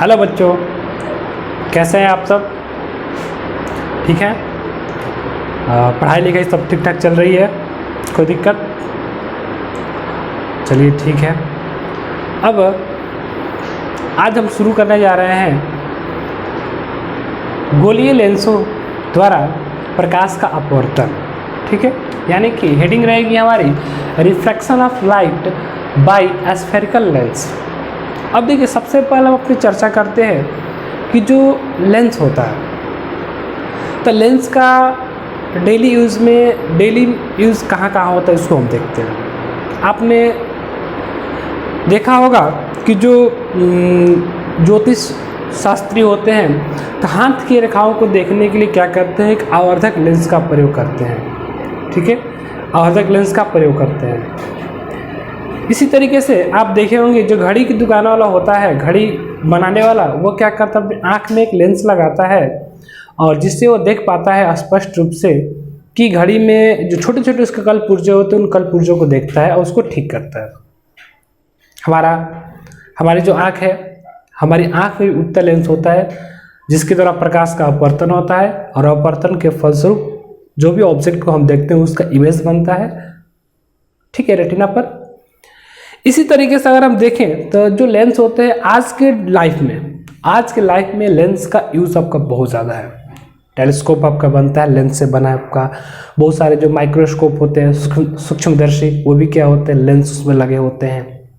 Hello बच्चों, कैसे हैं आप सब? ठीक है। पढ़ाई लिखाई सब ठीक ठाक चल रही है? कोई दिक्कत? चलिए ठीक है। अब आज हम शुरू करने जा रहे हैं गोलीय लेंसों द्वारा प्रकाश का अपवर्तन। ठीक है, यानी कि हेडिंग रहेगी हमारी refraction of light by spherical lens. अब देखिए, सबसे पहले हम अपनी चर्चा करते हैं कि जो लेंस होता है, तो लेंस का डेली यूज़ कहाँ कहाँ होता है, इसको हम देखते हैं। आपने देखा होगा कि जो ज्योतिष शास्त्री होते हैं तो हाथ की रेखाओं को देखने के लिए क्या करते हैं, एक आवर्धक लेंस का प्रयोग करते हैं। ठीक है, आवर्धक लेंस का प्रयोग करते हैं। इसी तरीके से आप देखे होंगे, जो घड़ी की दुकान वाला होता है, घड़ी बनाने वाला, वो क्या करता है, अपनी आँख में एक लेंस लगाता है और जिससे वो देख पाता है स्पष्ट रूप से कि घड़ी में जो छोटे छोटे उसके कल पुर्जे होते हैं, उन कल पुर्जों को देखता है और उसको ठीक करता है। हमारी जो आँख है, हमारी आँख में उत्तल लेंस होता है जिसके द्वारा प्रकाश का अपवर्तन होता है और अपवर्तन के फलस्वरूप जो भी ऑब्जेक्ट को हम देखते हैं उसका इमेज बनता है। ठीक है, रेटिना पर। इसी तरीके से अगर हम देखें तो जो लेंस होते हैं आज के लाइफ में लेंस का यूज़ आपका बहुत ज़्यादा है। टेलीस्कोप आपका बनता है, लेंस से बना है आपका। बहुत सारे जो माइक्रोस्कोप होते हैं, सूक्ष्मदर्शी, वो भी क्या होते हैं, लेंस उसमें लगे होते हैं।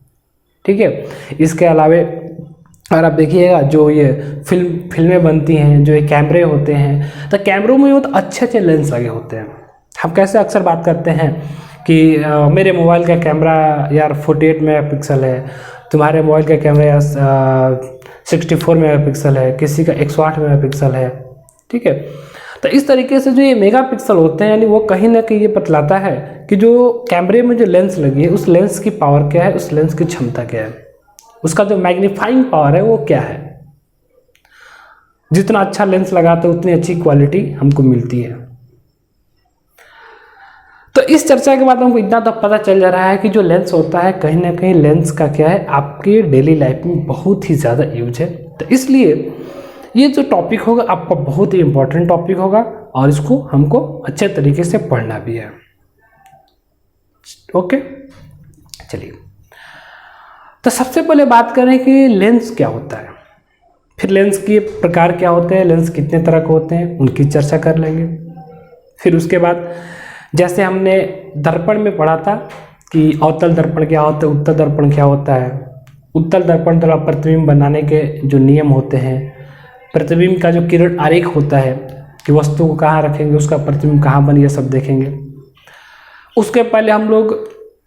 ठीक है, इसके अलावा अगर आप देखिएगा, जो ये फिल्में बनती हैं, जो ये कैमरे होते हैं, तो कैमरों में बहुत अच्छे लेंस लगे होते हैं। हम कैसे अक्सर बात करते हैं कि मेरे मोबाइल का कैमरा यार 48 मेगापिक्सल है, तुम्हारे मोबाइल का कैमरा यार 64 मेगापिक्सल है, किसी का 108 मेगापिक्सल है। ठीक है, तो इस तरीके से जो ये मेगापिक्सल होते हैं, यानी वो कहीं ना कहीं ये बतलाता है कि जो कैमरे में जो लेंस लगी है, उस लेंस की पावर क्या है, उस लेंस की क्षमता क्या है, उसका जो मैग्नीफाइंग पावर है वो क्या है। जितना अच्छा लेंस लगाते हैं उतनी अच्छी क्वालिटी हमको मिलती है। तो इस चर्चा के बाद हमको इतना तो पता चल जा रहा है कि जो लेंस होता है, कहीं ना कहीं लेंस का क्या है, आपके डेली लाइफ में बहुत ही ज़्यादा यूज है। तो इसलिए ये जो टॉपिक होगा आपका बहुत ही इंपॉर्टेंट टॉपिक होगा और इसको हमको अच्छे तरीके से पढ़ना भी है। ओके, चलिए, तो सबसे पहले बात करें कि लेंस क्या होता है, फिर लेंस के प्रकार क्या होते हैं, लेंस कितने तरह के होते हैं, उनकी चर्चा कर लेंगे। फिर उसके बाद जैसे हमने दर्पण में पढ़ा था कि अवतल दर्पण क्या होता है, उत्तल दर्पण क्या होता है। उत्तल दर्पण द्वारा प्रतिबिंब बनाने के जो नियम होते हैं, प्रतिबिंब का जो किरण आरेख होता है कि वस्तु को कहाँ रखेंगे, उसका प्रतिबिंब कहाँ बने, ये सब देखेंगे। उसके पहले हम लोग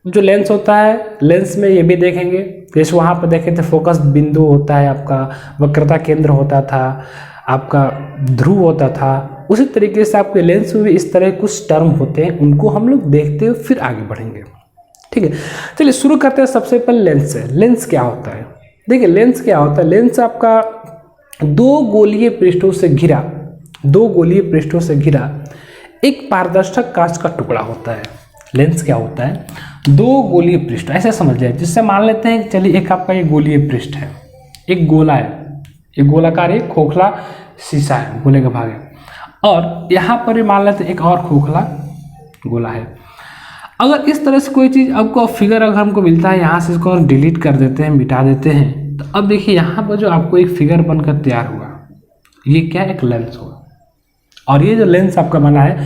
जो लेंस होता है, लेंस में ये भी देखेंगे, जैसे वहाँ पर देखे थे फोकस बिंदु होता है आपका, वक्रता केंद्र होता था, आपका ध्रुव होता था। उसी तरीके से आपके लेंस में भी इस तरह कुछ टर्म होते हैं, उनको हम लोग देखते हुए फिर आगे बढ़ेंगे। ठीक है, चलिए शुरू करते हैं सबसे पहले लेंस से। लेंस क्या होता है? देखिए, लेंस क्या होता है, लेंस आपका दो गोलीय पृष्ठों से घिरा एक पारदर्शक कांच का टुकड़ा होता है। लेंस क्या होता है, दो गोलीय पृष्ठ, ऐसे समझ जाए। जिससे मान लेते हैं, चलिए एक आपका ये गोलीय पृष्ठ है, एक गोला है, एक गोलाकार एक खोखला शीशा है, गोले का भाग है, और यहाँ पर मान लेते हैं एक और खोखला गोला है। अगर इस तरह से कोई चीज़ आपको फिगर अगर हमको मिलता है, यहाँ से इसको हम डिलीट कर देते हैं, मिटा देते हैं, तो अब देखिए यहाँ पर जो आपको एक फिगर बनकर तैयार हुआ, ये क्या, एक लेंस होगा। और ये जो लेंस आपका बना है,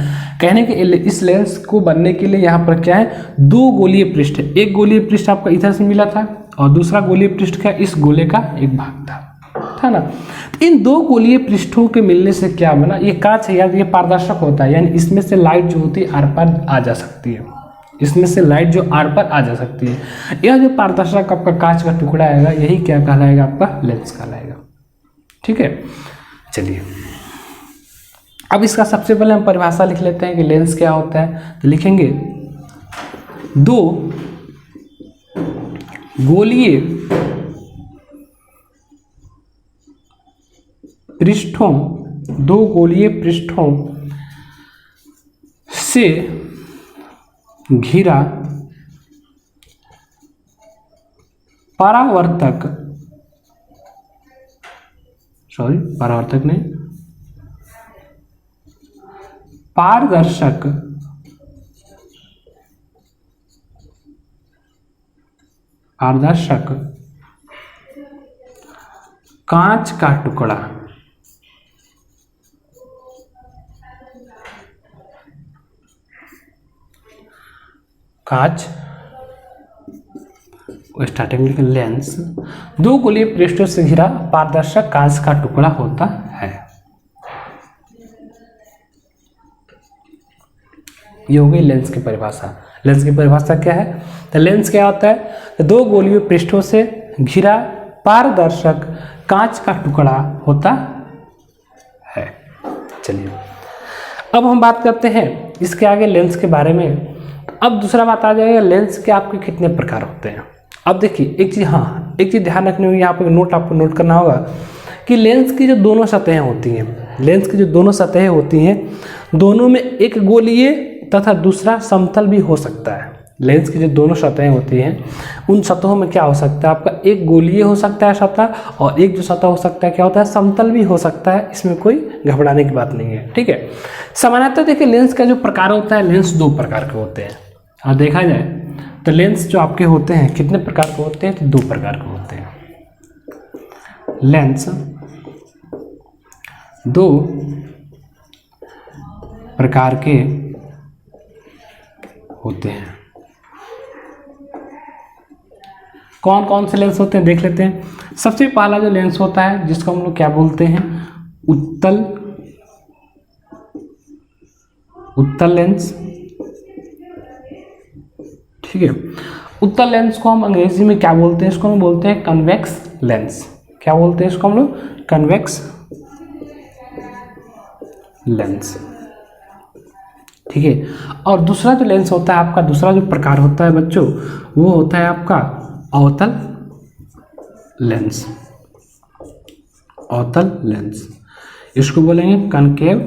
कहने के इस लेंस को बनने के लिए यहाँ पर क्या है, दो गोलीय पृष्ठ है। एक गोलीय पृष्ठ आपका इधर से मिला था और दूसरा गोलीय पृष्ठ का इस गोले का एक भाग था ना। तो इन दो गोलीय पृष्ठों के मिलने से क्या बना, ये कांच है यार, ये पारदर्शक होता है, यानी इसमें से लाइट जो होती है आर पार आ जा सकती है, इसमें से लाइट जो आर पार आ जा सकती है। यह जो पारदर्शक आपका कांच का टुकड़ा आएगा, यही क्या कहलाएगा, आपका लेंस कहलाएगा। ठीक है, चलिए अब इसका सबसे पहले हम परिभाषा लिख लेते हैं कि लेंस क्या होता है। तो लिखेंगे दो गोलीय पृष्ठों से घिरा परावर्तक सॉरी परावर्तक नहीं, पारदर्शक कांच का टुकड़ा, कांच स्टार्टिंग में लेंस, दो गोलीय पृष्ठों से घिरा पारदर्शक कांच का टुकड़ा होता है। ये हो गई लेंस की परिभाषा। लेंस की परिभाषा क्या है? तो लेंस क्या होता है? तो दो गोलीय पृष्ठों से घिरा पारदर्शक कांच का टुकड़ा होता है। चलिए अब हम बात करते हैं इसके आगे लेंस के बारे में। अब दूसरा बात आ जाएगा लेंस के आपके कितने प्रकार होते हैं। अब देखिए एक चीज़ ध्यान रखनी होगी, यहाँ पर आपको नोट करना होगा कि लेंस की जो दोनों सतहें होती हैं, लेंस की जो दोनों सतहें होती हैं, दोनों में एक गोलीय तथा दूसरा समतल भी हो सकता है। लेंस की जो दोनों सतहें होती हैं उन सतहों में क्या हो सकता है आपका, एक गोलीय हो सकता है सतह और एक जो सतह हो सकता है क्या होता है, समतल भी हो सकता है। इसमें कोई घबराने की बात नहीं है, ठीक है। सामान्यतः देखिए लेंस का जो प्रकार होता है, लेंस दो प्रकार के होते हैं। और देखा जाए तो लेंस जो आपके होते हैं कितने प्रकार के होते हैं, तो दो प्रकार के होते हैं। लेंस दो प्रकार के होते हैं। कौन कौन से लेंस होते हैं देख लेते हैं। सबसे पहला जो लेंस होता है जिसको हम लोग क्या बोलते हैं, उत्तल लेंस, ठीक है। उत्तल लेंस को हम अंग्रेजी में क्या बोलते हैं, इसको हम बोलते हैं कन्वेक्स लेंस। क्या बोलते हैं इसको हम लोग, कन्वेक्स लेंस, ठीक है। और दूसरा जो लेंस होता है आपका, दूसरा जो प्रकार होता है बच्चों, वो होता है आपका अवतल लेंस। अवतल लेंस, इसको बोलेंगे कनकेव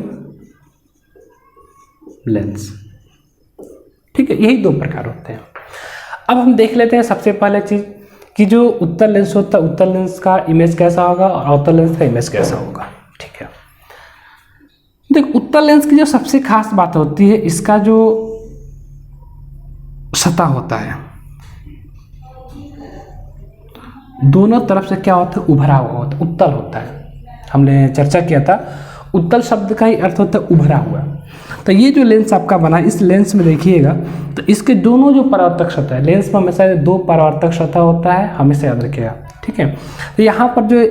लेंस, ठीक है। यही दो प्रकार होते हैं। अब हम देख लेते हैं सबसे पहले चीज कि जो उत्तल लेंस होता है, उत्तल लेंस का इमेज कैसा होगा और अवतल लेंस का इमेज कैसा होगा, ठीक है। देख उत्तल लेंस की जो सबसे खास बात होती है, इसका जो सतह होता है दोनों तरफ से क्या होता है, उभरा हुआ होता है, उत्तल होता है। हमने चर्चा किया था उत्तल शब्द का ही अर्थ होता है उभरा हुआ। तो ये जो लेंस आपका बना, इस लेंस में देखिएगा तो इसके दोनों जो परावर्तक सतह है, लेंस में हमेशा दो परावर्तक सतह होता है, हमेशा याद रखिएगा, ठीक है। तो यहाँ पर जो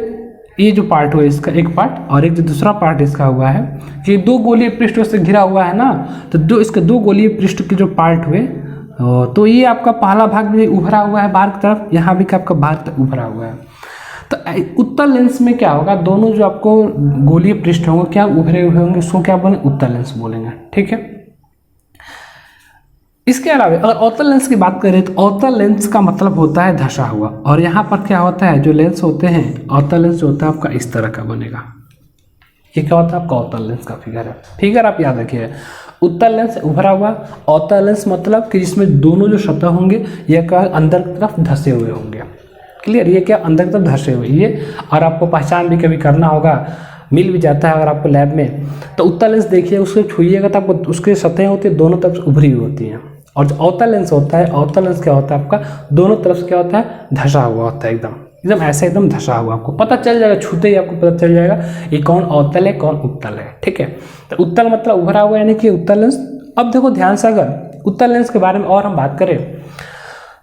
ये जो पार्ट हुआ इसका एक पार्ट और एक जो दूसरा पार्ट इसका हुआ है, ये दो गोलीय पृष्ठों से घिरा हुआ है ना, तो इसके दो गोलीय पृष्ठ के जो पार्ट हुए, तो ये आपका पहला भाग भी उभरा हुआ है बाहर की तरफ, यहाँ भी आपका बाहर तक उभरा हुआ है। तो उत्तल लेंस में क्या होगा, दोनों जो आपको गोलीय पृष्ठ होंगे क्या उभरे हुए होंगे, उसको क्या बोलेंगे, उत्तल लेंस बोलेंगे, ठीक है। इसके अलावा अगर अवतल लेंस की बात करें तो अवतल लेंस का मतलब होता है धंसा हुआ। और यहाँ पर क्या होता है, जो लेंस होते हैं अवतल लेंस जो होता है आपका इस तरह का बनेगा। ये क्या होता है आपका अवतल लेंस का फिगर है। फिगर आप याद रखिए, उत्तल लेंस उभरा हुआ, अवतल लेंस मतलब कि जिसमें दोनों जो सतह होंगे ये क्या अंदर की तरफ धंसे हुए होंगे। क्लियर, ये क्या अंदर की तरफ धंसे हुए ये। और आपको पहचान भी कभी करना होगा, मिल भी जाता है अगर आपको लैब में, तो उत्तल लेंस देखिए उसको छुइएगा तो आपको उसके सतहें होती है दोनों तरफ उभरी हुई होती हैं। और जो अवतल लेंस होता है, अवतल लेंस क्या होता है आपका दोनों तरफ से क्या होता है, धंसा हुआ होता है, एकदम ऐसे एकदम धंसा हुआ। आपको पता चल जाएगा, छूते ही आपको पता चल जाएगा ये कौन अवतल है कौन उत्तल है, ठीक है। तो उत्तल मतलब उभरा हुआ यानी कि उत्तल लेंस। अब देखो ध्यान से, अगर उत्तल लेंस के बारे में और हम बात करें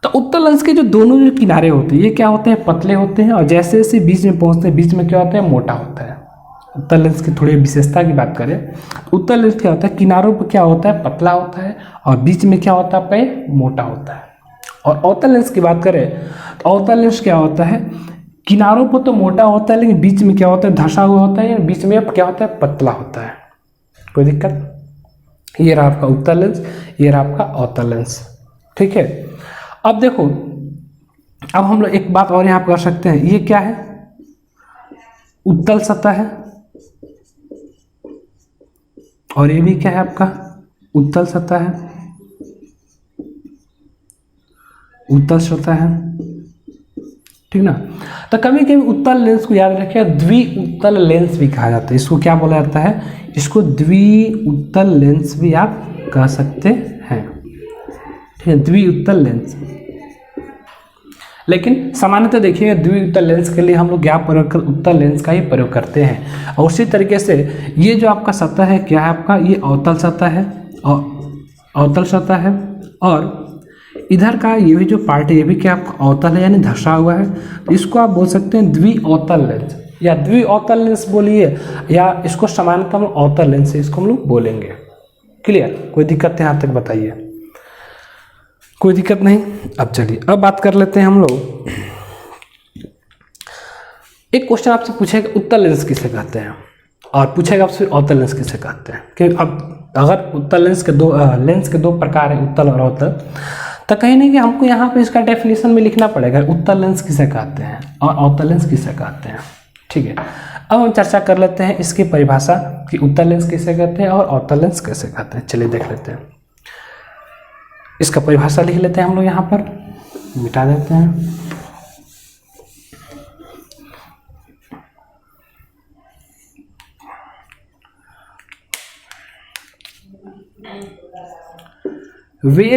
तो उत्तल लेंस के जो दोनों जो किनारे होते हैं ये क्या होते हैं, पतले होते हैं। और जैसे जैसे बीच में पहुंचते हैं बीच में क्या होता है, मोटा होता है। उत्तल लेंस की थोड़ी विशेषता की बात करें, उत्तल लेंस क्या होता है, किनारों पर क्या होता है, पतला होता है और बीच में क्या होता है आपका ये मोटा होता है। और अवतल लेंस की बात करें तो अवतल लेंस क्या होता है, किनारों पर तो मोटा होता है लेकिन बीच में क्या होता है, धंसा हुआ होता है, बीच में क्या होता है, पतला होता है। कोई दिक्कत। ये रहा आपका उत्तल लेंस, ये रहा आपका अवतल लेंस, ठीक है। अब देखो, अब हम लोग एक बात और यहाँ पर कर सकते हैं, ये क्या है, उत्तल सतह है और ये भी क्या है आपका उत्तल सतह है, उत्तल सतह है। ठीक ना। तो कभी कभी उत्तल लेंस को याद रखिए द्विउत्तल लेंस भी कहा जाता है। इसको क्या बोला जाता है? इसको द्विउत्तल लेंस भी आप कह सकते हैं, ठीक है, द्विउत्तल लेंस। लेकिन सामान्यतः देखिए द्विउत्तल लेंस के लिए हम लोग क्या प्रयोग कर, उत्तल लेंस का ही प्रयोग करते हैं। और उसी तरीके से ये जो आपका सतह है क्या है आपका, ये अवतल सतह है, और अवतल सतह है, और इधर का ये भी जो पार्ट है ये भी क्या आपका अवतल है, यानी धंसा हुआ है। तो इसको आप बोल सकते हैं द्विअवतल लेंस, या द्विअवतल लेंस बोलिए, या इसको सामान्यतः हम अवतल लेंस से इसको हम लोग बोलेंगे। क्लियर? कोई दिक्कत है यहाँ तक बताइए? कोई दिक्कत नहीं। अब चलिए अब बात कर लेते हैं हम लोग। एक क्वेश्चन आपसे पूछेगा उत्तल लेंस किसे कहते हैं, और पूछेगा आपसे अवतल लेंस किसे कहते हैं। कि अब अगर उत्तल लेंस के दो प्रकार है, उत्तल और अवतल, तो कहीं नहीं कि हमको यहाँ पे इसका डेफिनेशन में लिखना पड़ेगा उत्तल लेंस किसे कहते हैं और अवतल लेंस किसे कहते हैं। ठीक है, अब हम चर्चा कर लेते हैं इसकी परिभाषा कि उत्तल लेंस किसे कहते हैं और अवतल लेंस किसे कहते हैं। चलिए देख लेते हैं, इसका परिभाषा लिख लेते हैं हम लोग यहाँ पर, मिटा देते हैं। वे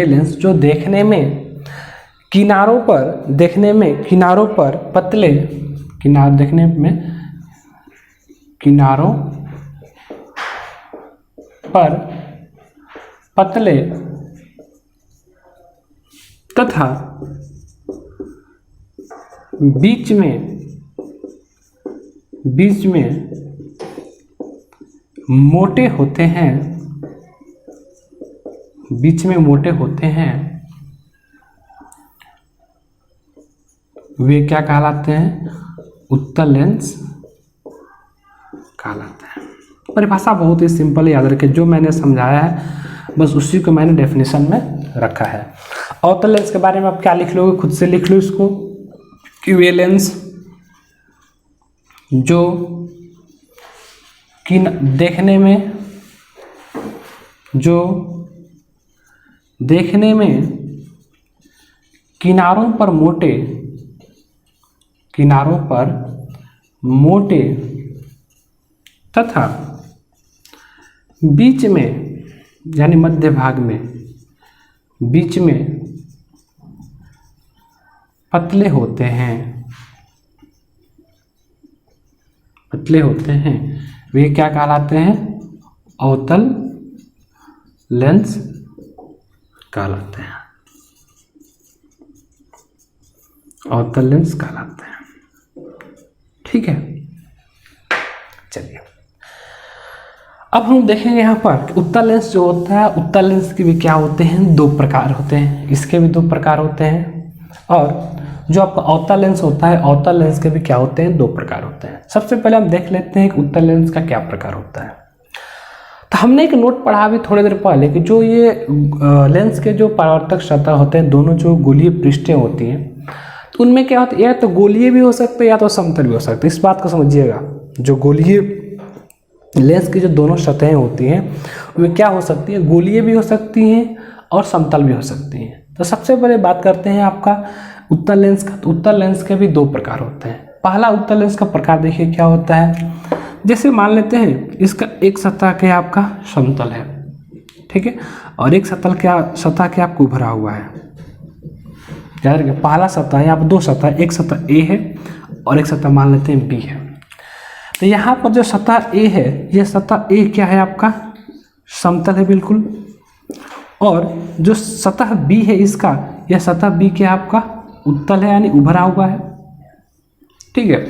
लेंस जो देखने में किनारों पर पतले, किनारों पर पतले तथा बीच में मोटे होते हैं, वे क्या कहलाते हैं? उत्तल लेंस कहलाते हैं। परिभाषा बहुत ही सिंपल याद रखें, जो मैंने समझाया है बस उसी को मैंने डेफिनेशन में रखा है। अवतल लेंस के बारे में आप क्या लिख लोगे? खुद से लिख लो इसको कि वे लेंस जो देखने में किनारों पर मोटे तथा बीच में यानी मध्य भाग में बीच में पतले होते हैं, वे क्या कहलाते हैं? अवतल लेंस कहलाते हैं, अवतल लेंस कहलाते हैं। ठीक है, चलिए अब हम देखेंगे यहाँ पर कि उत्तल लेंस जो होता है, उत्तल लेंस के भी क्या होते हैं? दो प्रकार होते हैं, इसके भी दो प्रकार होते हैं। और जो आपका अवतल लेंस होता है, अवतल लेंस के भी क्या होते हैं? दो प्रकार होते हैं। सबसे पहले हम देख लेते हैं कि उत्तल लेंस का क्या प्रकार होता है। तो हमने एक नोट पढ़ा अभी थोड़ी देर पहले कि जो ये लेंस के जो परावर्तक सतह होते हैं, दोनों जो गोलीय पृष्ठें होती हैं, तो उनमें क्या होता है? या तो गोलीय भी हो सकते हैं या तो समतल भी हो सकते हैं। इस बात को समझिएगा, जो गोलीय लेंस की जो दोनों सतहें होती हैं वे क्या हो सकती हैं? गोलीय भी हो सकती हैं और समतल भी हो सकती हैं। तो सबसे पहले बात करते हैं आपका उत्तल लेंस का। तो उत्तल लेंस के भी दो प्रकार होते हैं। पहला उत्तल लेंस का प्रकार देखिए क्या होता है। जैसे मान लेते हैं इसका एक सतह क्या आपका समतल है, ठीक है, और एक सतह क्या आपको उभरा हुआ है। याद रखिए पहला सतह है, यहाँ पर दो सतह, एक सतह ए है और एक सतह मान लेते हैं बी है। तो यहाँ पर जो सतह ए है, यह सतह ए क्या है आपका? समतल है बिल्कुल। और जो सतह बी है इसका, यह सतह बी क्या आपका? उत्तल है, यानी उभरा हुआ है। ठीक है,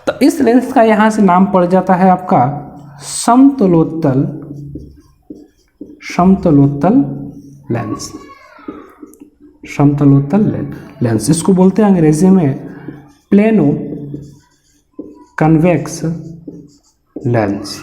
तो इस लेंस का यहाँ से नाम पड़ जाता है आपका समतलोत्तल लेंस। समतलोत्तल लेंस इसको बोलते हैं अंग्रेजी में प्लेनो कन्वेक्स लेंस।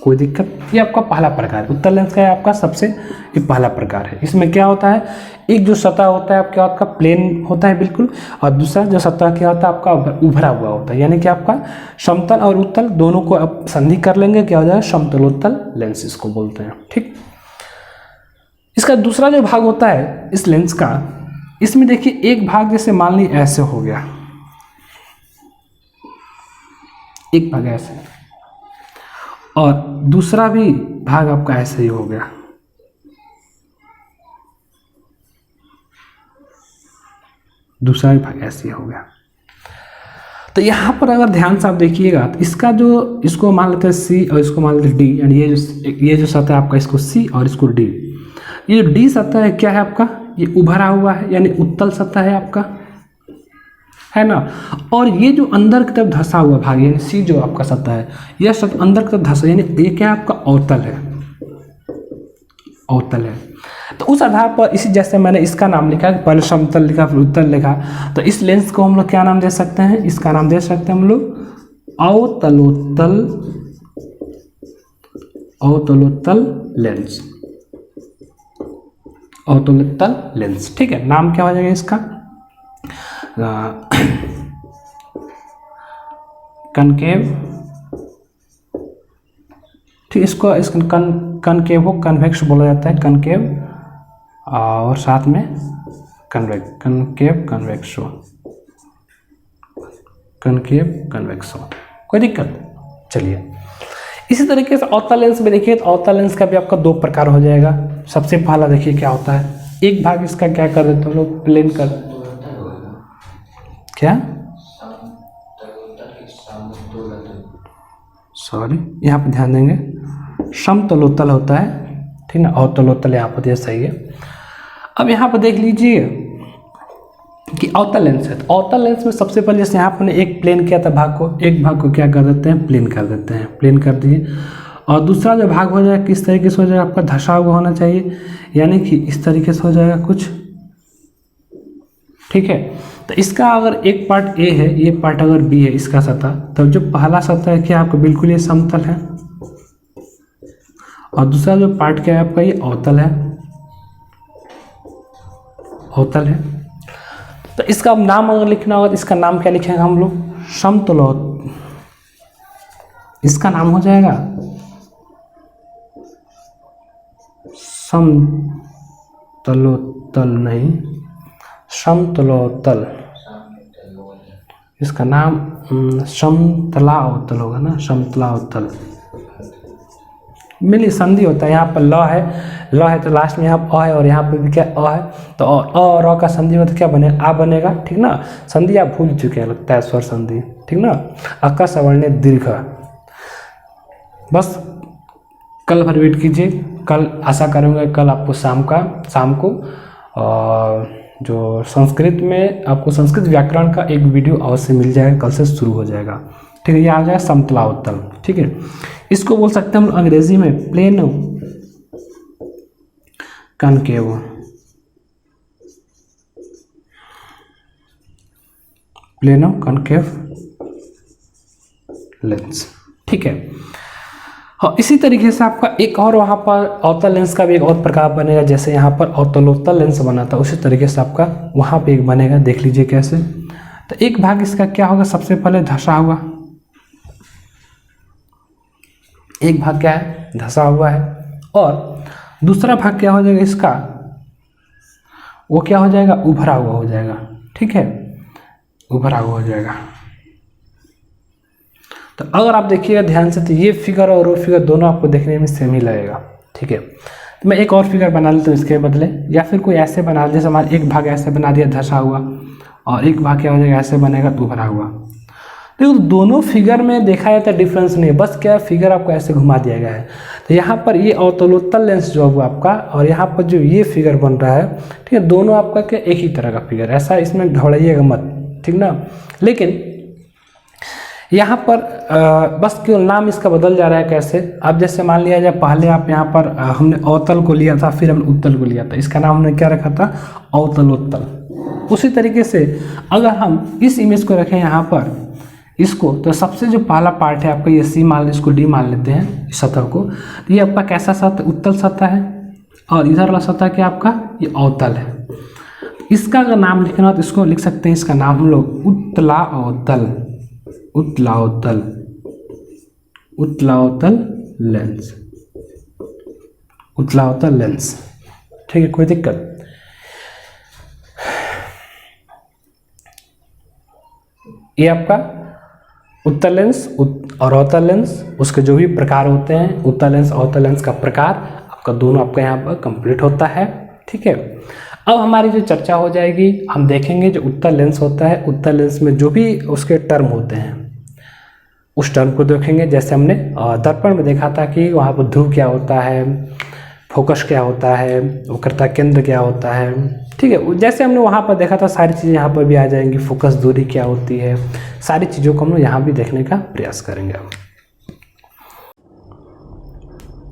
कोई दिक्कत। ये आपका पहला प्रकार है, उत्तल लेंस का है आपका सबसे ये पहला प्रकार है। इसमें क्या होता है, एक जो सतह होता है आपका आपका प्लेन होता है बिल्कुल, और दूसरा जो सतह क्या होता है आपका उभरा हुआ होता है, यानी कि आपका समतल और उत्तल दोनों को आप संधि कर लेंगे, क्या हो जाएगा समतलोत्तल लेंस इसको बोलते हैं। ठीक, इसका दूसरा जो भाग होता है इस लेंस का, इसमें देखिए एक भाग जैसे मान ली ऐसे हो गया, एक भाग ऐसे, और दूसरा भी भाग आपका ऐसे ही हो गया। दूसरा भी भाग ऐसे ही हो गया। तो यहाँ पर अगर ध्यान से आप देखिएगा तो इसका जो, इसको मान लेते हैं सी और इसको मान लेते हैं डी, यानी ये जो सतह है आपका, इसको सी और इसको डी। ये जो डी सतह है क्या है आपका, ये उभरा हुआ है, यानी उत्तल सतह है आपका, है ना। और ये जो अंदर की तरफ धंसा हुआ भाग यानी सी जो आपका सतह है, यह सतह अंदर की तरफ धंसा, यानी ये क्या है आपका अवतल है, अवतल है। तो उस आधार पर इसी जैसे मैंने इसका नाम लिखा, पहले समतल लिखा फिर उत्तल लिखा, तो इस लेंस को हम लोग क्या नाम दे सकते हैं, इसका नाम दे सकते हैं हम लोग अवतलोत्तल, अवतलोत्तल लेंस, अवतलोत्तल लेंस। ठीक है, नाम क्या हो जाएगा इसका, कनकेव। ठीक, इसको कनकेव को कन्वेक्स बोला जाता है, कनकेव, और साथ में कनकेव कन्वेक्सो, कनकेव कन्वेक्सो, कोई दिक्कत। चलिए, इसी तरीके से अवतल लेंस में देखिए, तो अवतल लेंस का भी आपका दो प्रकार हो जाएगा। सबसे पहला देखिए क्या होता है, एक भाग इसका क्या कर देते हैं लोग, प्लेन कर, क्या, सॉरी यहाँ पे ध्यान देंगे, समतलोत्तल होता है, ठीक ना, अवतलोत्तल यहाँ पर दिया सही है। अब यहाँ पर देख लीजिए कि अवतल लेंस है, तो अवतल लेंस में सबसे पहले जैसे यहाँ पर एक प्लेन किया था भाग को, एक भाग को क्या कर देते हैं, प्लेन कर देते हैं, प्लेन कर दिए। और दूसरा जो भाग हो जाएगा किस तरीके से हो जाएगा, आपका धंसा हुआ होना चाहिए, यानी कि इस तरीके से हो जाएगा कुछ। ठीक है, तो इसका अगर एक पार्ट ए है, ये पार्ट अगर बी है इसका सतह, तो जो पहला सतह है क्या आपका बिल्कुल ये समतल है, और दूसरा जो पार्ट क्या है आपका ये अवतल है, अवतल है। तो इसका नाम अगर लिखना होगा तो इसका नाम क्या लिखेंगे हम लोग, समतलोत्तल, इसका नाम हो जाएगा समतलोत्तल, नहीं समतलोत्तल, इसका नाम समतलावतल होगा ना, समतलावतल। मिली संधि होता है, यहाँ पर ल है तो लास्ट में यहाँ पर अ है, और यहाँ पर भी क्या अ है, तो अ और अ का संधि में तो क्या बनेगा, आ बनेगा। ठीक ना, संधि आप भूल चुके हैं लगता है, स्वर संधि, ठीक ना, अका सवर्ण दीर्घ। बस कल भर वेट कीजिए, कल आशा करूँगा कल आपको शाम को जो संस्कृत में आपको संस्कृत व्याकरण का एक वीडियो अवश्य मिल जाएगा, कल से शुरू हो जाएगा। ठीक है, ये आ जाएगा समतलावतल। ठीक है, इसको बोल सकते हैं हम अंग्रेजी में plano concave, plano concave lens. ठीक है, हाँ, इसी तरीके से आपका एक और वहाँ पर अवतल लेंस का भी एक और प्रकार बनेगा, जैसे यहाँ पर अवतलोत्तल लेंस बना था उसी तरीके से आपका वहाँ पे एक बनेगा, देख लीजिए कैसे। तो एक भाग इसका क्या होगा, सबसे पहले धंसा हुआ, एक भाग क्या है धंसा हुआ है, और दूसरा भाग क्या हो जाएगा इसका, वो क्या हो जाएगा, उभरा हुआ हो जाएगा। ठीक है, उभरा हुआ हो जाएगा। तो अगर आप देखिएगा ध्यान से तो ये फिगर और वो फिगर दोनों आपको देखने में सेम ही लगेगा। ठीक है, तो मैं एक और फिगर बना लेता हूँ इसके बदले, या फिर कोई ऐसे बना, जैसे हमारा एक भाग ऐसे बना दिया धंसा हुआ, और एक भाग क्या हो जाएगा ऐसे बनेगा तो उभरा हुआ। देखो तो दोनों फिगर में देखा जाता है डिफरेंस नहीं है, बस क्या फिगर आपको ऐसे घुमा दिया गया है। तो यहाँ पर ये अवतलोत्तल लेंस जो है आपका, और यहाँ पर जो ये फिगर बन रहा है, ठीक है, दोनों आपका क्या एक ही तरह का फिगर, ऐसा इसमें घबराइएगा मत, ठीक ना। लेकिन यहाँ पर बस केवल नाम इसका बदल जा रहा है। कैसे, अब जैसे मान लिया जाए पहले आप यहाँ पर हमने अवतल को लिया था, फिर हमने उत्तल को लिया था, इसका नाम हमने क्या रखा था, अवतलोत्तल। उसी तरीके से अगर हम इस इमेज को रखें यहाँ पर, इसको तो सबसे जो पहला पार्ट है आपका ये सी मान, इसको डी मान लेते हैं इस सतह को। तो ये आपका कैसा सतह, उत्तल सतह है, और इधर वाला सतह क्या आपका ये अवतल है। इसका अगर नाम लिखना हो तो इसको लिख सकते हैं, इसका नाम हम लोग उत्तला अवतल, उत्तलावतल, उत्तलावतल लेंस, उत्तलावतल लेंस। ठीक है, कोई दिक्कत? ये आपका उत्तल लेंस और अवतल लेंस, उसके जो भी प्रकार होते हैं, उत्तल लेंस अवतल लेंस का प्रकार आपका दोनों आपका यहाँ पर कंप्लीट होता है। ठीक है, अब हमारी जो चर्चा हो जाएगी, हम देखेंगे जो उत्तल लेंस होता है, उत्तल लेंस में जो भी उसके टर्म होते हैं उस टर्म को देखेंगे। जैसे हमने दर्पण में देखा था कि वहाँ पर ध्रुव क्या होता है, फोकस क्या होता है, वक्रता केंद्र क्या होता है। ठीक है, जैसे हमने वहाँ पर देखा था, सारी चीज़ें यहाँ पर भी आ जाएंगी। फोकस दूरी क्या होती है, सारी चीज़ों को हम लोग यहाँ भी देखने का प्रयास करेंगे।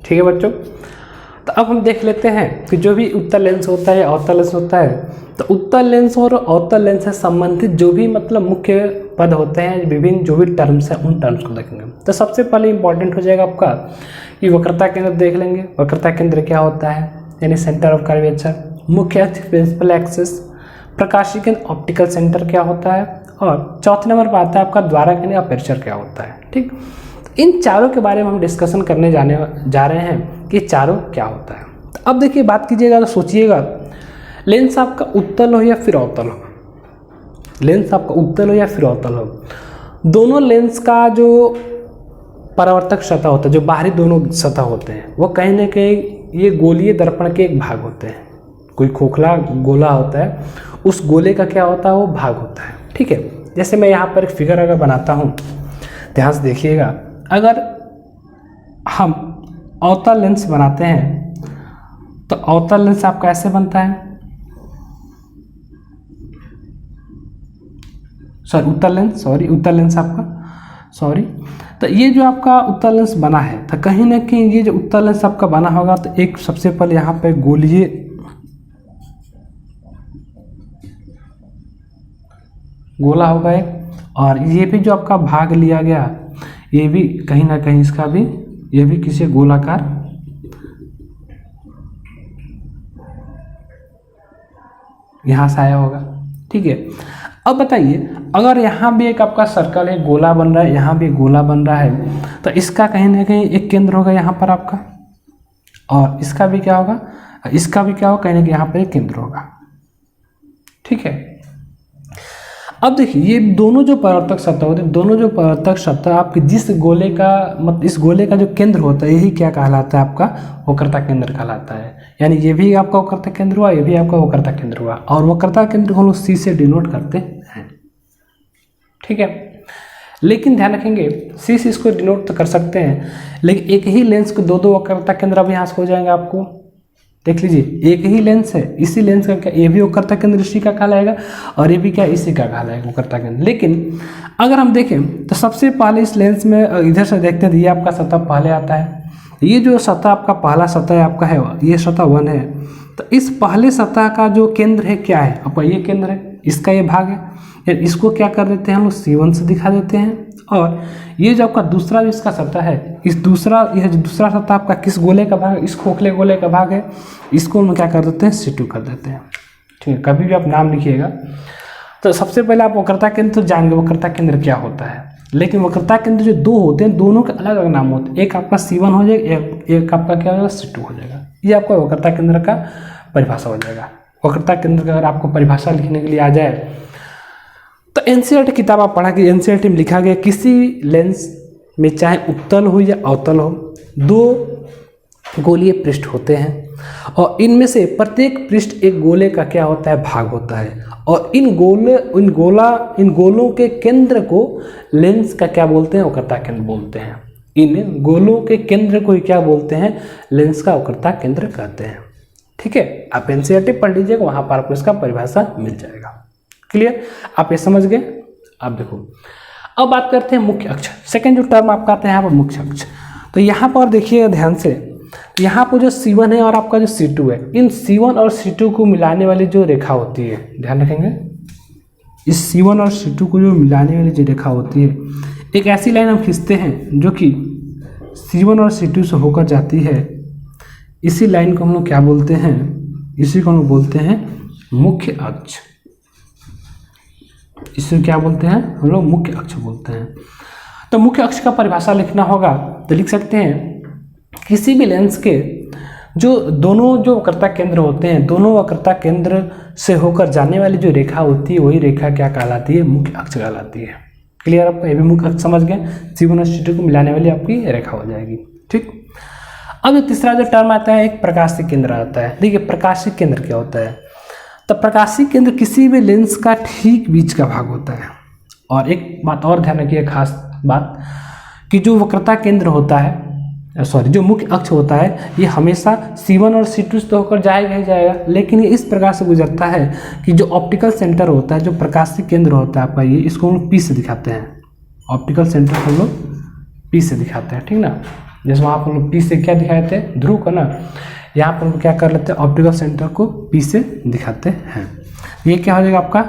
ठीक है बच्चों, तो अब हम देख लेते हैं कि जो भी उत्तल लेंस होता है, अवतल लेंस होता है, तो उत्तल लेंस और अवतल लेंस से संबंधित जो भी मतलब मुख्य पद होते हैं, विभिन्न जो भी टर्म्स हैं, उन टर्म्स को देखेंगे। तो सबसे पहले इंपॉर्टेंट हो जाएगा आपका कि वक्रता केंद्र देख लेंगे। वक्रता केंद्र क्या होता है, यानी सेंटर ऑफ कर्वेचर, मुख्य अक्ष प्रिंसिपल एक्सिस, प्रकाशीय केंद्र ऑप्टिकल सेंटर क्या होता है, और चौथे नंबर पर आता है आपका द्वारक यानी अपर्चर क्या होता है। ठीक, इन चारों के बारे में हम डिस्कशन करने जा रहे हैं कि चारों क्या होता है। तो अब देखिए, बात कीजिएगा तो सोचिएगा, लेंस आपका उत्तल हो या फिर अवतल हो, लेंस आपका उत्तल हो या फिर अवतल हो, दोनों लेंस का जो परावर्तक सतह होता है, जो बाहरी दोनों सतह होते हैं, वो कहीं ना कहीं ये गोलीय दर्पण के एक भाग होते हैं। कोई खोखला गोला होता है, उस गोले का क्या होता है, वो भाग होता है। ठीक है, जैसे मैं यहाँ पर एक फिगर अगर बनाता हूँ, ध्यान से देखिएगा, अगर हम अवतल लेंस बनाते हैं तो अवतल लेंस आपका ऐसे बनता है, उत्तल लेंस आपका, तो ये जो आपका उत्तल लेंस बना है, तो कहीं ना कहीं ये जो उत्तल लेंस आपका बना होगा, तो एक सबसे पहले यहाँ पे गोलीय गोला होगा एक, और ये भी जो आपका भाग लिया गया, ये भी कहीं ना कहीं इसका भी, ये भी किसी गोलाकार यहाँ से आया होगा। ठीक है, अब बताइए, अगर यहाँ भी एक आपका सर्कल है, गोला बन रहा है, यहाँ भी गोला बन रहा है, तो इसका कहीं ना कहीं एक केंद्र होगा यहाँ पर आपका, और इसका भी क्या होगा, इसका भी क्या होगा, कहीं ना कहीं यहाँ पर एक केंद्र होगा। ठीक है, अब देखिए, ये दोनों जो परावर्तक सतह होते हैं, दोनों जो परावर्तक सतह आपके जिस गोले का मतलब इस गोले का जो केंद्र होता है, यही क्या कहलाता है, आपका वक्रता केंद्र कहलाता है। यानी ये भी आपका वक्रता केंद्र हुआ, ये भी आपका वक्रता केंद्र हुआ, और वक्रता केंद्र को हम लोग सी से डिनोट करते हैं। ठीक है, लेकिन ध्यान रखेंगे, सी से इसको डिनोट तो कर सकते हैं, लेकिन एक ही लेंस को दो दो वक्रता केंद्र अब यहाँ से हो जाएंगे। आपको देख लीजिए, एक ही लेंस है, इसी लेंस का क्या, ये भी वक्रता केंद्र इसी का कहलाएगा, और ये भी क्या, इसी का कहलाएगा वक्रता केंद्र। लेकिन अगर हम देखें तो सबसे पहले इस लेंस में इधर से देखते हैं, तो ये आपका सतह पहले आता है। ये जो सतह आपका पहला सतह आपका है, ये सतह 1 है। तो इस पहले सतह का जो केंद्र है क्या है, आपका ये केंद्र है, इसका ये भाग है। इसको क्या कर देते हैं हम लोग, C1 से दिखा देते हैं। और ये जो आपका दूसरा जो इसका सतह है, इस दूसरा यह जो दूसरा सतह आपका किस गोले का भाग है, इस खोखले गोले का भाग है, इसको हम क्या कर देते हैं, C2 कर देते हैं। ठीक है, कभी भी आप नाम लिखिएगा तो सबसे पहले आप वक्रता केंद्र तो जानेंगे वक्रता केंद्र क्या होता है, लेकिन वक्रता केंद्र जो दो होते हैं, दोनों के अलग अलग नाम होते हैं। एक आपका C1 हो जाएगा, एक आपका क्या हो जाएगा, C2 हो जाएगा। ये आपका वक्रता केंद्र का परिभाषा हो जाएगा। वक्रता केंद्र का अगर आपको परिभाषा लिखने के लिए आ जाए तो एनसीईआरटी किताब आप पढ़ा कि एनसीईआरटी में लिखा गया, किसी लेंस में चाहे उत्तल हो या अवतल हो, दो गोलीय पृष्ठ होते हैं, और इनमें से प्रत्येक पृष्ठ एक गोले का क्या होता है, भाग होता है। और इन गोलों के केंद्र को लेंस का क्या बोलते हैं, वक्रता केंद्र बोलते हैं। इन गोलों के केंद्र को क्या बोलते हैं, लेंस का वक्रता केंद्र कहते हैं। ठीक है, आप एनसीईआरटी पढ़ लीजिएगा, वहां पर आपको इसका परिभाषा मिल जाएगा। क्लियर, आप ये समझ गए। अब देखो, अब बात करते हैं मुख्य अक्ष। सेकंड जो टर्म आपका आता है यहाँ पर मुख्य अक्ष। तो यहाँ पर देखिए ध्यान से, यहाँ पर जो C1 है और आपका जो C2 है, इन C1 और C2 को मिलाने वाली जो रेखा होती है, ध्यान रखेंगे, इस C1 और C2 को जो मिलाने वाली जो रेखा होती है, एक ऐसी लाइन हम खींचते हैं जो कि C1 और C2 से होकर जाती है। इसी लाइन को हम लोग क्या बोलते हैं? इसी को हम लोग बोलते हैं मुख्य अक्ष। इसे क्या बोलते हैं हम लोग? मुख्य अक्ष बोलते हैं। तो मुख्य अक्ष का परिभाषा लिखना होगा तो लिख सकते हैं किसी भी लेंस के जो दोनों जो वक्रता केंद्र होते हैं, दोनों वक्रता केंद्र से होकर जाने वाली जो रेखा होती है वही रेखा क्या कहलाती है? मुख्य अक्ष कहलाती है। क्लियर? आपका ये भी मुख्य अक्ष समझ गए। C1 और C2 को मिलाने वाली आपकी रेखा हो जाएगी। ठीक। अब तीसरा जो टर्म आता है एक प्रकाशीय केंद्र आता है। देखिए प्रकाशीय केंद्र क्या होता है? तो प्रकाशीय केंद्र किसी भी लेंस का ठीक बीच का भाग होता है। और एक बात और ध्यान रखिए, खास बात, कि जो वक्रता केंद्र होता है, जो मुख्य अक्ष होता है, ये हमेशा C1 और C2 से तो होकर जाएगा ही जाएगा, लेकिन ये इस प्रकार से गुजरता है कि जो ऑप्टिकल सेंटर होता है, जो प्रकाशीय केंद्र होता है आपका, ये इसको हम लोग P से दिखाते हैं। ऑप्टिकल सेंटर को हम लोग P से दिखाते हैं। ठीक ना? जैसे वहाँ पर हम लोग P से क्या दिखाए थे? ध्रुव को ना। यहाँ पर हम क्या कर लेते हैं? ऑप्टिकल सेंटर को P से दिखाते हैं। ये क्या हो जाएगा आपका?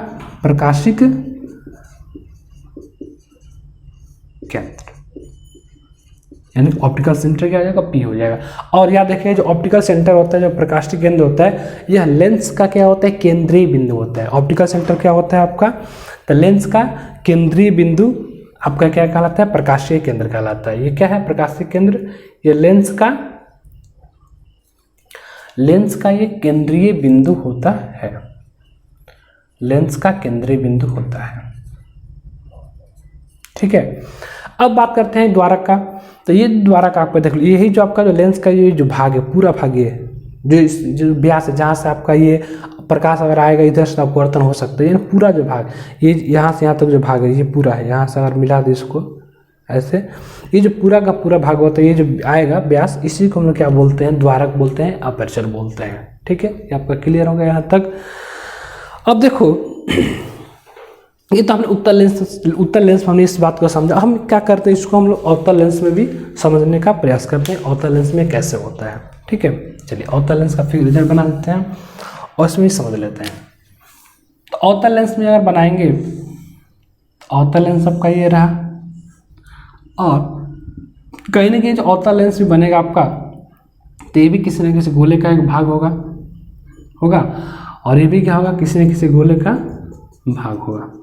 प्रकाशिक केंद्र, यानी ऑप्टिकल सेंटर क्या हो जाएगा? P हो जाएगा। और याद रखिए जो ऑप्टिकल सेंटर होता है, जो प्रकाशिक केंद्र होता है, यह लेंस का क्या होता है? केंद्रीय बिंदु होता है। ऑप्टिकल सेंटर क्या होता है आपका? तो लेंस का केंद्रीय बिंदु आपका क्या कहलाता है? प्रकाशीय केंद्र कहलाता है। ये क्या है? प्रकाशीय केंद्र। ये लेंस का ये केंद्रीय बिंदु होता है। लेंस का केंद्रीय बिंदु होता है। ठीक है। अब बात करते हैं द्वारक का। तो ये द्वारक आपका देख लो, यही जो आपका जो लेंस का ये जो भाग है, पूरा भाग ये जो व्यास है, जहाँ से आपका ये प्रकाश अगर आएगा इधर से अपवर्तन हो सकता है, ये पूरा जो भाग, ये यहाँ से यहाँ तक जो भाग है ये पूरा है। यहाँ से अगर मिला दे इसको ऐसे, ये जो पूरा का पूरा भाग होता है, ये जो आएगा व्यास, इसी को हम लोग क्या बोलते हैं? द्वारक बोलते हैं, अपर्चर बोलते हैं। ठीक है, ये आपका क्लियर हो गया यहाँ तक। अब देखो ये तो हमने उत्तल लेंस में हमने इस बात को समझा। हम क्या करते हैं? इसको हम लोग अवतल लेंस में भी समझने का प्रयास करते हैं, अवतल लेंस में कैसे होता है। ठीक है, चलिए अवतल लेंस का फिगर बना लेते हैं और इसमें ही समझ लेते हैं। तो अवतल लेंस में अगर बनाएंगे, अवतल लेंस आपका ये रहा, और कहीं ना कहीं जो अवतल लेंस भी बनेगा आपका, तो ये भी किसी न किसी गोले का एक भाग होगा, और ये भी क्या होगा? किसी न किसी गोले का भाग होगा।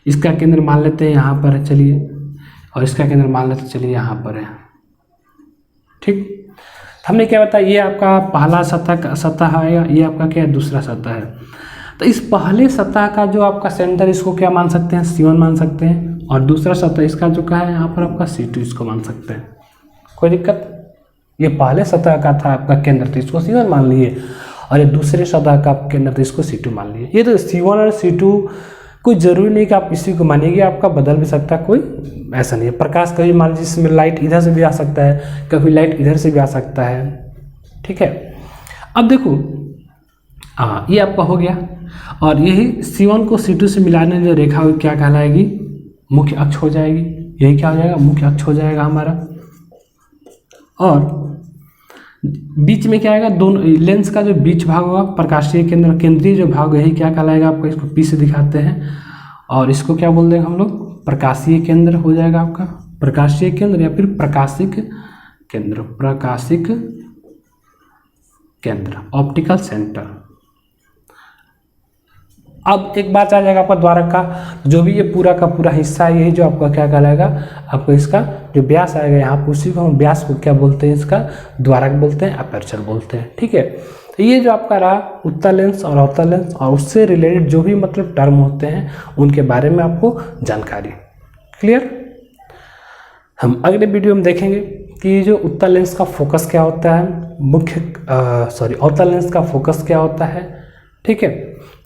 इसका केंद्र मान लेते हैं यहाँ पर है, चलिए, और इसका केंद्र मान लेते हैं, चलिए यहाँ पर है। ठीक, हमने क्या बताया? ये आपका पहला सतह आएगा, ये आपका क्या है? दूसरा सतह है। तो इस पहले सतह का जो आपका सेंटर, इसको क्या मान सकते हैं? C1 मान सकते हैं, और दूसरा सतह इसका जो का है यहाँ पर आपका C2, इसको मान सकते हैं। कोई दिक्कत? ये पहले सतह का था आपका केंद्र, तो इसको C1 मान लिए, और ये दूसरे सतह का केंद्र, तो इसको C2 मान लिए। ये तो C1 और C2 कोई ज़रूरी नहीं कि आप इसी को मानिएगा, आपका बदल भी सकता है, कोई ऐसा नहीं है। प्रकाश कभी मान लीजिए इसमें लाइट इधर से भी आ सकता है, कभी लाइट इधर से भी आ सकता है। ठीक है, अब देखो, हाँ ये आपका हो गया, और यही C1 को C2 से मिलाने जो रेखा हुई क्या कहलाएगी? मुख्य अक्ष हो जाएगी। यही क्या हो जाएगा? मुख्य अक्ष हो जाएगा हमारा। और बीच में क्या आएगा? दोनों लेंस का जो बीच भाग होगा, प्रकाशीय केंद्र, केंद्रीय जो भाग, यही क्या कहलाएगा आपका? इसको P से दिखाते हैं, और इसको क्या बोल देंगे हम लोग? प्रकाशीय केंद्र हो जाएगा आपका। प्रकाशीय केंद्र या फिर प्रकाशिक केंद्र, प्रकाशिक केंद्र, ऑप्टिकल सेंटर। अब एक बात आ जाएगा आपका द्वारक का, जो भी ये पूरा का पूरा हिस्सा है, यही जो आपका क्या कहलाएगा? आपको इसका जो व्यास आएगा यहाँ पर, उसी को हम व्यास को क्या बोलते हैं? इसका द्वारक बोलते हैं, अपर्चर बोलते हैं। ठीक है, तो ये जो आपका रहा उत्तल लेंस और अवतल लेंस, और उससे रिलेटेड जो भी मतलब टर्म होते हैं उनके बारे में आपको जानकारी। क्लियर? हम अगले वीडियो में देखेंगे कि जो उत्तल लेंस का फोकस क्या होता है, अवतल लेंस का फोकस क्या होता है। ठीक है,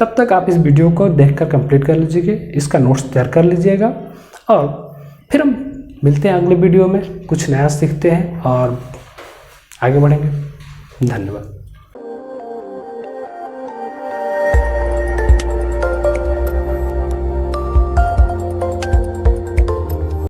तब तक आप इस वीडियो को देखकर कंप्लीट कर लीजिएगा, इसका नोट्स तैयार कर लीजिएगा, और फिर हम मिलते हैं अगले वीडियो में, कुछ नया सीखते हैं और आगे बढ़ेंगे। धन्यवाद।